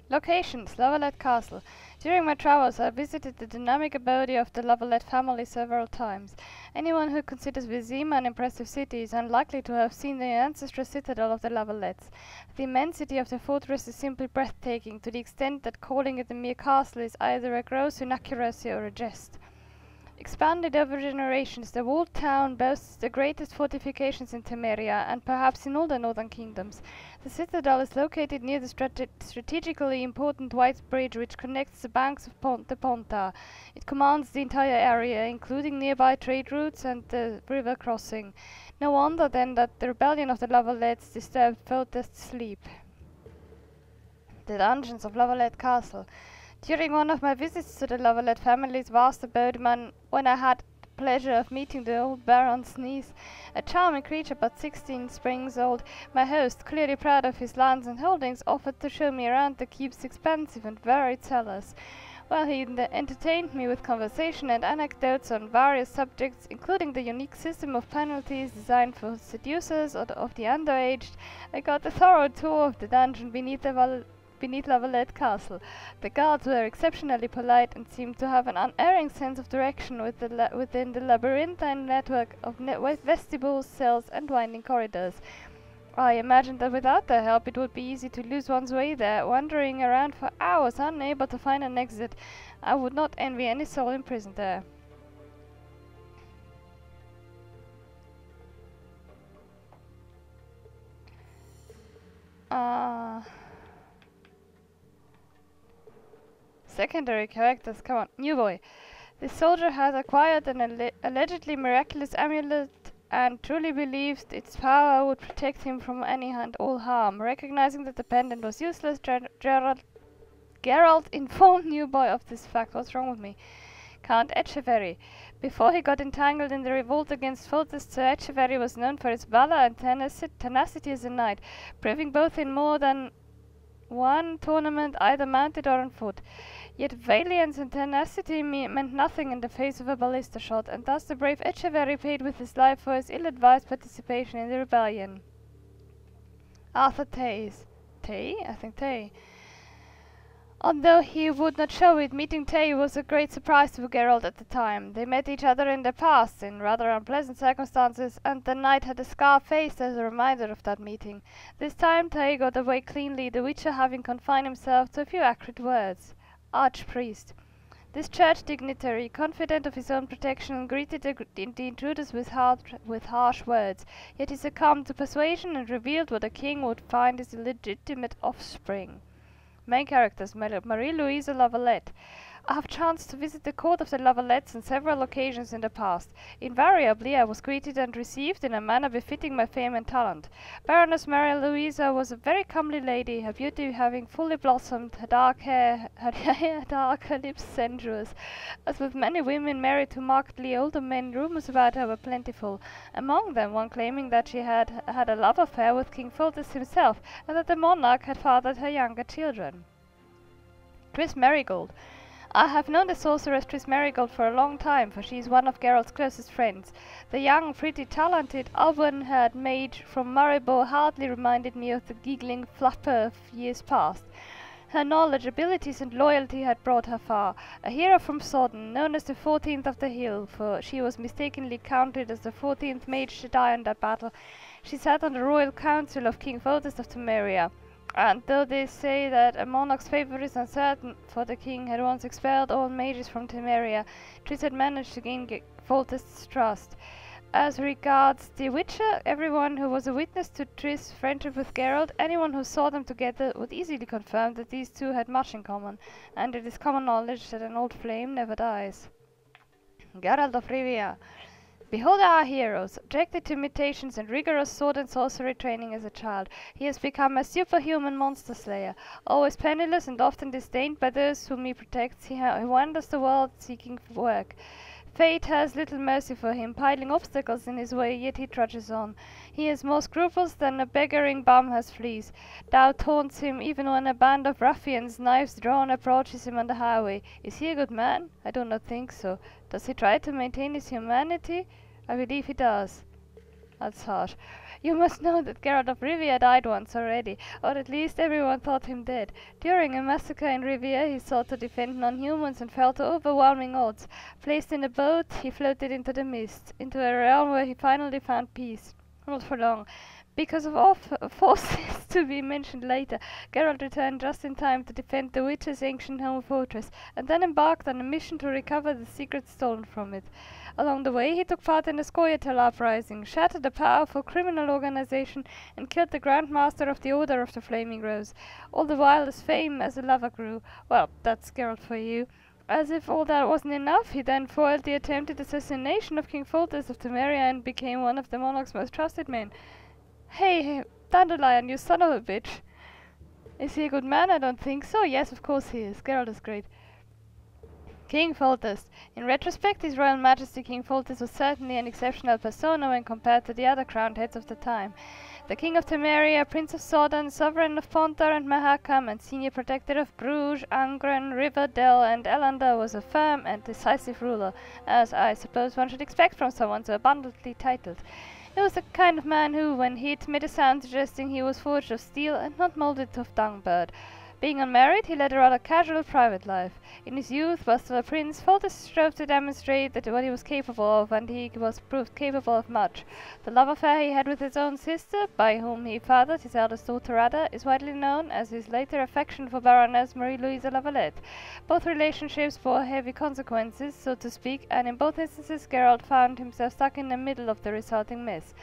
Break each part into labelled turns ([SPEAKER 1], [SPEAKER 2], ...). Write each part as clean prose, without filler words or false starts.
[SPEAKER 1] Locations: La Valette Castle. During my travels, I visited the dynamic abode of the La Valette family several times. Anyone who considers Vizima an impressive city is unlikely to have seen the ancestral citadel of the La Valettes. The immensity of the fortress is simply breathtaking, to the extent that calling it a mere castle is either a gross inaccuracy or a jest. Expanded over generations, the walled town boasts the greatest fortifications in Temeria, and perhaps in all the northern kingdoms. The citadel is located near the strategically important White Bridge, which connects the banks of the Ponta. It commands the entire area, including nearby trade routes and the river crossing. No wonder, then, that the rebellion of the La Valettes disturbed Foltest's sleep. The dungeons of La Valette Castle. During one of my visits to the La Valette family's vast abode, when I had the pleasure of meeting the old Baron's niece, a charming creature but 16 springs old, my host, clearly proud of his lands and holdings, offered to show me around the keep's expansive and varied cellars. While he entertained me with conversation and anecdotes on various subjects, including the unique system of penalties designed for seducers or of the underaged, I got a thorough tour of the dungeon beneath La Valette Castle. The guards were exceptionally polite and seemed to have an unerring sense of direction within the labyrinthine network of vestibules, cells, and winding corridors. I imagined that without their help it would be easy to lose one's way there, wandering around for hours unable to find an exit. I would not envy any soul imprisoned there. Secondary characters, come on. Newboy. This soldier has acquired an allegedly miraculous amulet and truly believed its power would protect him from any and all harm. Recognizing that the pendant was useless, Geralt informed Newboy of this fact. What's wrong with me? Count Echevarry. Before he got entangled in the revolt against Foltest, Sir Echevarry was known for his valor and tenacity as a knight, proving both in more than one tournament either mounted or on foot. Yet valiance and tenacity meant nothing in the face of a ballista shot, and thus the brave Echevarry paid with his life for his ill-advised participation in the rebellion. Arthur Tays. Tay? I think Tay. Although he would not show it, meeting Tay was a great surprise to Geralt at the time. They met each other in the past, in rather unpleasant circumstances, and the knight had a scar faced as a reminder of that meeting. This time Tay got away cleanly, the Witcher having confined himself to a few acrid words. Archpriest. This church dignitary, confident of his own protection, greeted the intruders with harsh words, yet he succumbed to persuasion and revealed what a king would find his illegitimate offspring. Main characters: Louisa La Valette. I have chanced to visit the court of the La Valettes on several occasions in the past. Invariably I was greeted and received in a manner befitting my fame and talent. Baroness Mary Louisa was a very comely lady, her beauty having fully blossomed, her dark hair dark, her lips sensuous. As with many women married to markedly older men, rumours about her were plentiful, among them one claiming that she had had a love affair with King Foltest himself, and that the monarch had fathered her younger children. Triss Merigold. I have known the sorceress Triss Merigold for a long time, for she is one of Geralt's closest friends. The young, pretty, talented, auburn-haired mage from Maribor hardly reminded me of the giggling flapper of years past. Her knowledge, abilities, and loyalty had brought her far. A hero from Sodden, known as the 14th of the Hill, for she was mistakenly counted as the 14th mage to die in that battle, she sat on the royal council of King Foltest of Temeria. And though they say that a monarch's favour is uncertain, for the king had once expelled all mages from Temeria, Triss had managed to gain Foltest's trust. As regards the Witcher, everyone who was a witness to Triss' friendship with Geralt, anyone who saw them together, would easily confirm that these two had much in common, and it is common knowledge that an old flame never dies. Geralt of Rivia. Behold our hero, subjected to mutations and rigorous sword and sorcery training as a child. He has become a superhuman monster slayer. Always penniless and often disdained by those whom he protects, he wanders the world seeking work. Fate has little mercy for him, piling obstacles in his way, yet he trudges on. He has more scruples than a beggaring bum has fleas. Doubt haunts him even when a band of ruffians, knives drawn, approaches him on the highway. Is he a good man? I do not think so. Does he try to maintain his humanity? I believe he does. That's harsh. You must know that Geralt of Rivia died once already, or at least everyone thought him dead. During a massacre in Rivia, he sought to defend non-humans and fell to overwhelming odds. Placed in a boat, he floated into the mist, into a realm where he finally found peace. Not for long. Because of all forces to be mentioned later, Geralt returned just in time to defend the witch's ancient home fortress, and then embarked on a mission to recover the secrets stolen from it. Along the way, he took part in the Scoia'tael uprising, shattered a powerful criminal organization, and killed the Grand Master of the Order of the Flaming Rose. All the while his fame as a lover grew. Well, that's Geralt for you. As if all that wasn't enough, he then foiled the attempted assassination of King Foltest of Temeria and became one of the monarch's most trusted men. Hey, Dandelion, you son of a bitch. Is he a good man? I don't think so. Yes, of course he is. Geralt is great. King Foltest. In retrospect, His Royal Majesty King Foltest was certainly an exceptional persona when compared to the other crowned heads of the time. The King of Temeria, Prince of Sodden, Sovereign of Pontar and Mahakam, and Senior Protector of Bruges, Angren, Riverdale and Elander, was a firm and decisive ruler, as I suppose one should expect from someone so abundantly titled. He was the kind of man who, when he'd made a sound suggesting he was forged of steel and not moulded of dung-bird. Being unmarried, he led a rather casual private life. In his youth, while still a prince, Foltest strove to demonstrate what he was capable of, and he was proved capable of much. The love affair he had with his own sister, by whom he fathered his eldest daughter Ada, is widely known as his later affection for Baroness Louisa La Valette. Both relationships bore heavy consequences, so to speak, and in both instances Geralt found himself stuck in the middle of the resulting mess.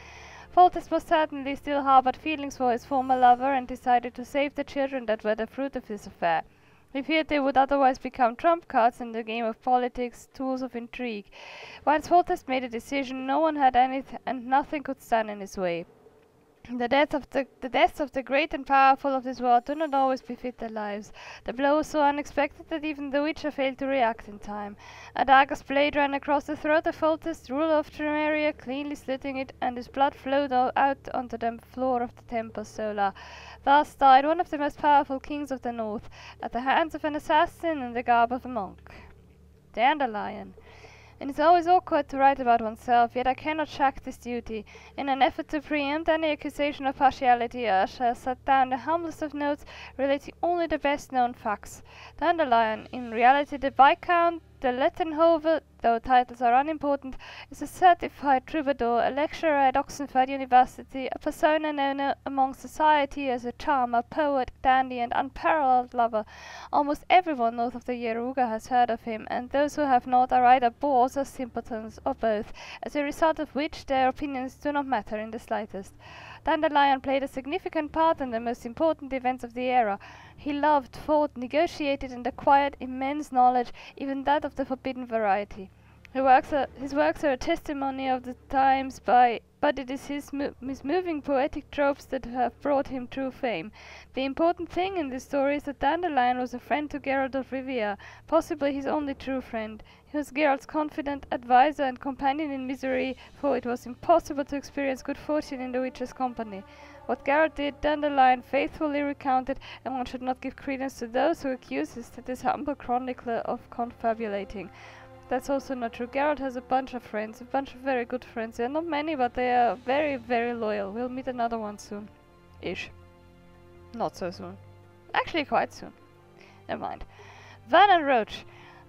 [SPEAKER 1] Foltest was certainly still harboured feelings for his former lover and decided to save the children that were the fruit of his affair. He feared they would otherwise become trump cards in the game of politics, tools of intrigue. Once Foltest made a decision, no one had anything and nothing could stand in his way. The deaths of the great and powerful of this world do not always befit their lives. The blow was so unexpected that even the Witcher failed to react in time. A dagger's blade ran across the throat of Foltest, ruler of Temeria, cleanly slitting it, and his blood flowed out onto the floor of the Temple Solar. Thus died one of the most powerful kings of the north, at the hands of an assassin in the garb of a monk. Dandelion. It is always awkward to write about oneself, yet I cannot shirk this duty. In an effort to preempt any accusation of partiality, I shall set down the humblest of notes, relating only the best-known facts. Dandelion, in reality the Viscount de Lettenhove, though titles are unimportant, is a certified troubadour, a lecturer at Oxford University, a persona known among society as a charmer, poet, dandy, and unparalleled lover. Almost everyone north of the Yaruga has heard of him, and those who have not are either bores or simpletons, or both, as a result of which their opinions do not matter in the slightest. Dandelion played a significant part in the most important events of the era. He loved, fought, negotiated, and acquired immense knowledge, even that of the forbidden variety. His works are a testimony of the times, but it is his moving poetic tropes that have brought him true fame. The important thing in this story is that Dandelion was a friend to Geralt of Rivia, possibly his only true friend. He was Geralt's confidant, advisor, and companion in misery, for it was impossible to experience good fortune in the Witcher's company. What Geralt did, Dandelion faithfully recounted, and one should not give credence to those who accuse this humble chronicler of confabulating. That's also not true. Geralt has a bunch of friends, a bunch of very good friends. There are not many, but they are very, very loyal. We'll meet another one soon. Ish. Not so soon. Actually, quite soon. Never mind. Vernon Roche.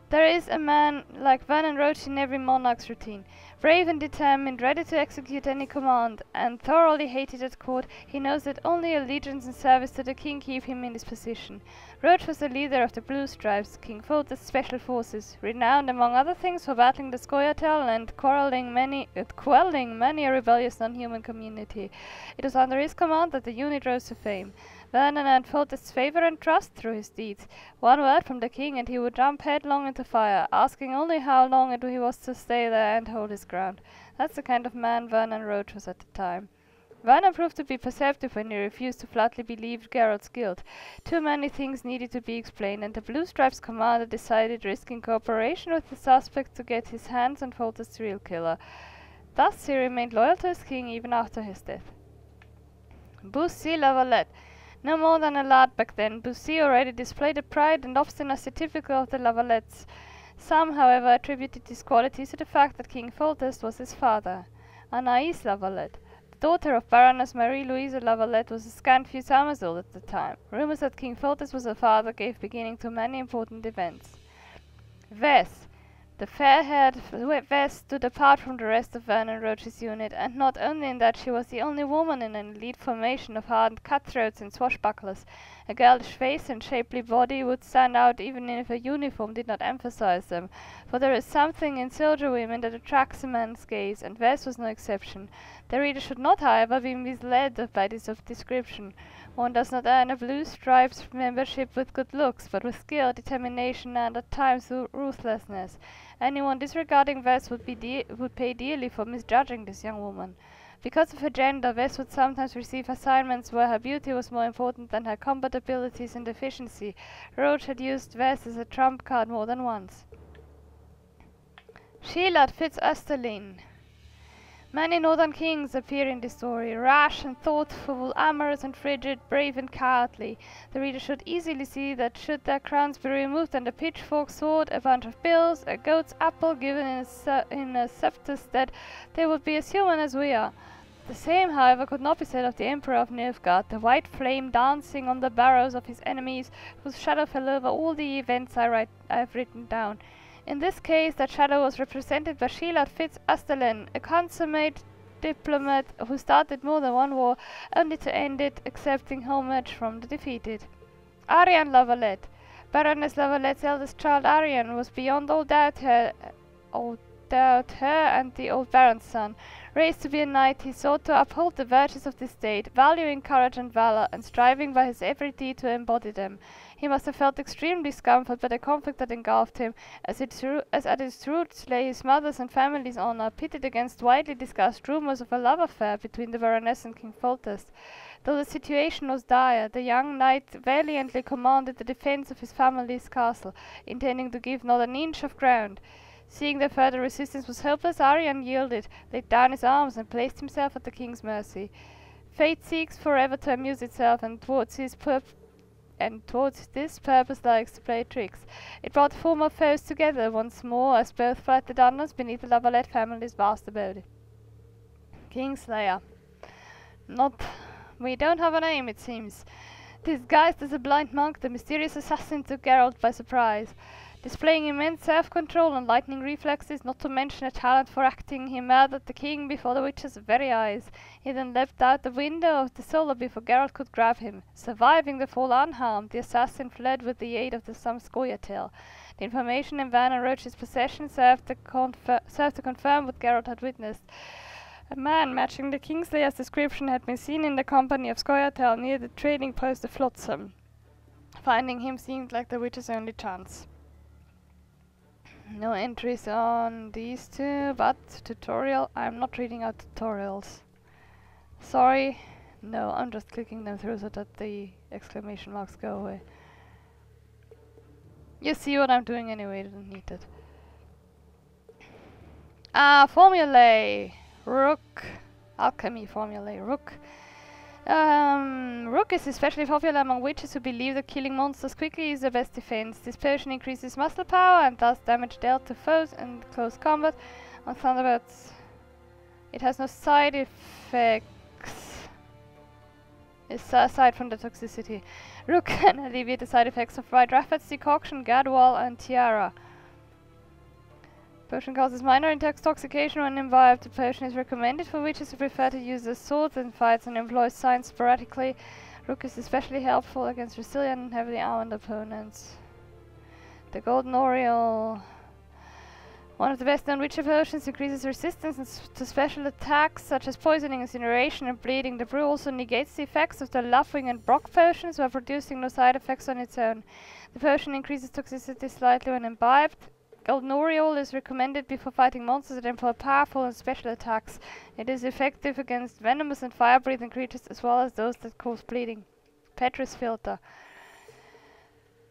[SPEAKER 1] There is a man like Vernon Roche in every monarch's routine. Brave and determined, ready to execute any command, and thoroughly hated at court, he knows that only allegiance and service to the king keep him in his position. Roach was the leader of the Blue Stripes, King Foltest's special forces, renowned among other things for battling the Scoia'tael and quelling many a rebellious non-human community. It was under his command that the unit rose to fame. Vernon earned Foltest's favour and trust through his deeds. One word from the king and he would jump headlong into fire, asking only how long he was to stay there and hold his ground. That's the kind of man Vernon Roche was at the time. Vernon proved to be perceptive when he refused to flatly believe Geralt's guilt. Too many things needed to be explained, and the Blue Stripes commander decided risking cooperation with the suspect to get his hands on Foltest's real killer. Thus he remained loyal to his king even after his death. Boosie Lavallette. No more than a lad back then, Boussy already displayed a pride and obstinacy typical of the Lavalettes. Some, however, attributed these qualities to the fact that King Foltest was his father. Anais La Valette. daughter of Baroness Marie Louisa La Valette was a scant few summers old at the time. Rumours that King Foltest was her father gave beginning to many important events. Vess. The fair-haired Vess stood apart from the rest of Vernon Roche's unit, and not only in that she was the only woman in an elite formation of hardened cutthroats and swashbucklers. A girlish face and shapely body would stand out even if her uniform did not emphasize them, for there is something in soldier women that attracts a man's gaze, and Vess was no exception. The reader should not, however, be misled by this description. One does not earn a blue stripes membership with good looks, but with skill, determination, and at times ruthlessness. Anyone disregarding Vess would pay dearly for misjudging this young woman. Because of her gender, Vess would sometimes receive assignments where her beauty was more important than her combat abilities and efficiency. Roach had used Vess as a trump card more than once. Chilard Firt-Oesterlen. Many northern kings appear in this story, rash and thoughtful, amorous and frigid, brave and cowardly. The reader should easily see that should their crowns be removed and a pitchfork, sword, a bunch of bills, a goat's apple given in a scepter's stead, they would be as human as we are. The same, however, could not be said of the Emperor of Nilfgaard, the white flame dancing on the barrows of his enemies, whose shadow fell over all the events I have written down. In this case, that shadow was represented by Chilard Firt-Oesterlen, a consummate diplomat who started more than one war, only to end it accepting homage from the defeated. Aryan La Valette. Baroness La Valette's eldest child Aryan was beyond all doubt her and the old baron's son. Raised to be a knight, he sought to uphold the virtues of the state, valuing courage and valor, and striving by his every deed to embody them. He must have felt extreme discomfort by the conflict that engulfed him, as at its roots lay his mother's and family's honor, pitted against widely discussed rumors of a love affair between the Baroness and King Foltest. Though the situation was dire, the young knight valiantly commanded the defense of his family's castle, intending to give not an inch of ground. Seeing that further resistance was hopeless, Aryan yielded, laid down his arms, and placed himself at the king's mercy. Fate seeks forever to amuse itself, and towards this purpose likes to play tricks. It brought former foes together once more, as both fled the dungeons beneath the La Valette family's vast abode. Kingslayer. We don't have a name, it seems. Disguised as a blind monk, the mysterious assassin took Geralt by surprise. Displaying immense self-control and lightning reflexes, not to mention a talent for acting, he murdered the king before the witch's very eyes. He then leapt out the window of the cellar before Geralt could grab him. Surviving the fall unharmed, the assassin fled with the aid of some scoia'tael. The information in Vernon Roche's possession served to confirm what Geralt had witnessed. A man matching the Kingslayer's description had been seen in the company of scoia'tael near the trading post of Flotsam. Finding him seemed like the witch's only chance. No entries on these two, but tutorial. I'm not reading out tutorials. Sorry. No, I'm just clicking them through so that the exclamation marks go away. You see what I'm doing anyway, don't need it. Formulae. Rook. Alchemy formulae. Rook. Rook is especially popular among witches who believe that killing monsters quickly is the best defense. This potion increases muscle power and thus damage dealt to foes in close combat. On Thunderbirds, it has no side effects, aside from the toxicity. Rook can alleviate the side effects of White Raffet's decoction, Gadwall, and Tiara. Potion causes minor intoxication when imbibed. The potion is recommended for witches who prefer to use their swords in fights and employ signs sporadically. Rook is especially helpful against resilient and heavily armed opponents. The Golden Oriole. One of the best known witcher potions, increases resistance to special attacks such as poisoning, incineration, and bleeding. The brew also negates the effects of the Loveling and Brock potions while producing no side effects on its own. The potion increases toxicity slightly when imbibed. Golden Oriole is recommended before fighting monsters that employ powerful and special attacks. It is effective against venomous and fire-breathing creatures as well as those that cause bleeding. Petri's Philter.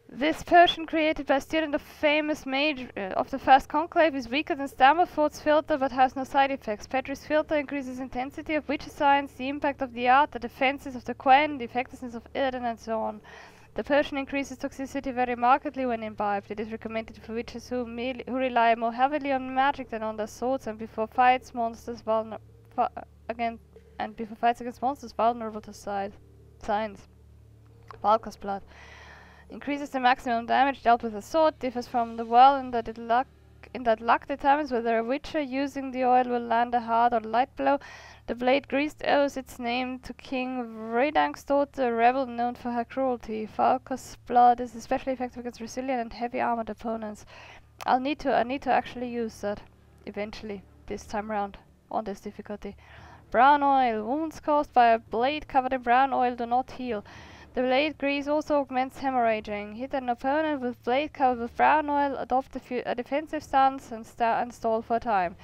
[SPEAKER 1] This potion, created by a student of famous mage of the First Conclave, is weaker than Stammerford's Philter but has no side effects. Petri's Philter increases intensity of witch science, the impact of the art, the defenses of the Quen, the effectiveness of Irden, and so on. The potion increases toxicity very markedly when imbibed. It is recommended for witches who rely more heavily on magic than on their swords and before fights monsters and before fights against monsters vulnerable to signs. Falka's blood. Increases the maximum damage dealt with a sword, differs from the well in that luck determines whether a witcher using the oil will land a hard or light blow. The blade greased owes its name to King Vredank's daughter, a rebel known for her cruelty. Falka's blood is especially effective against resilient and heavy armored opponents. I need to actually use that eventually, this time round, on this difficulty. Brown oil. Wounds caused by a blade covered in brown oil do not heal. The blade grease also augments hemorrhaging. Hit an opponent with blade covered with brown oil, adopt a defensive stance, and stall for a time.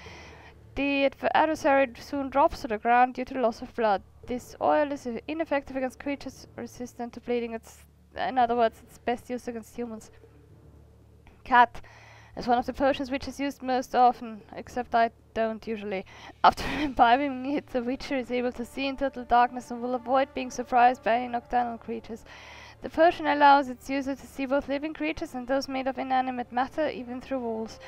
[SPEAKER 1] The adversary soon drops to the ground due to loss of blood. This oil is ineffective against creatures resistant to bleeding. In other words, it's best used against humans. Cat is one of the potions which is used most often, except I don't usually. After imbibing it, the witcher is able to see in total darkness and will avoid being surprised by any nocturnal creatures. The potion allows its user to see both living creatures and those made of inanimate matter, even through walls.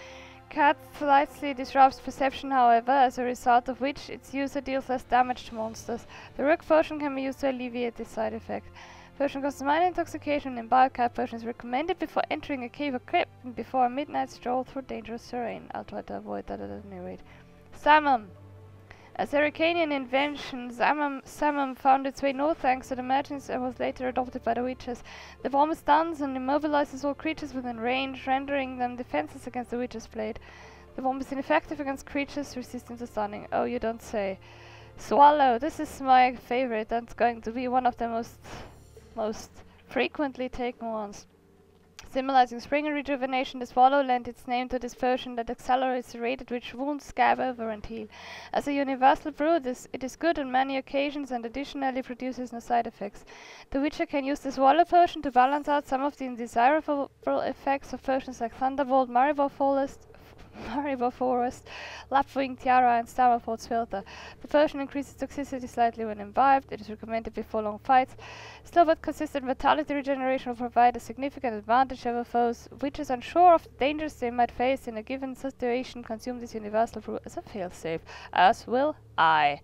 [SPEAKER 1] Cat slightly disrupts perception, however, as a result of which its user deals less damage to monsters. The Rook potion can be used to alleviate this side effect. Potion causes minor intoxication in Cat potion is recommended before entering a cave or crypt and before a midnight stroll through dangerous terrain. I'll try to avoid that at any rate. Samum. A Sericanian invention, Samum found its way north thanks to the merchants and was later adopted by the witches. The bomb stuns and immobilizes all creatures within range, rendering them defenseless against the witch's blade. The bomb is ineffective against creatures resistant to stunning. Oh, you don't say. Swallow. This is my favorite. That's going to be one of the most frequently taken ones. Symbolizing spring and rejuvenation, the swallow lent its name to this potion that accelerates the rate at which wounds scab over and heal. As a universal brew, it is good on many occasions and additionally produces no side effects. The witcher can use the swallow potion to balance out some of the undesirable effects of potions like Thunderbolt, Maribor Forest, Lapwing Tiara, and Stammerford's Philter. The potion increases toxicity slightly when imbibed. It is recommended before long fights. Slow but consistent vitality regeneration will provide a significant advantage over foes. Witches unsure of the dangers they might face in a given situation consume this universal brew as a failsafe, as will I.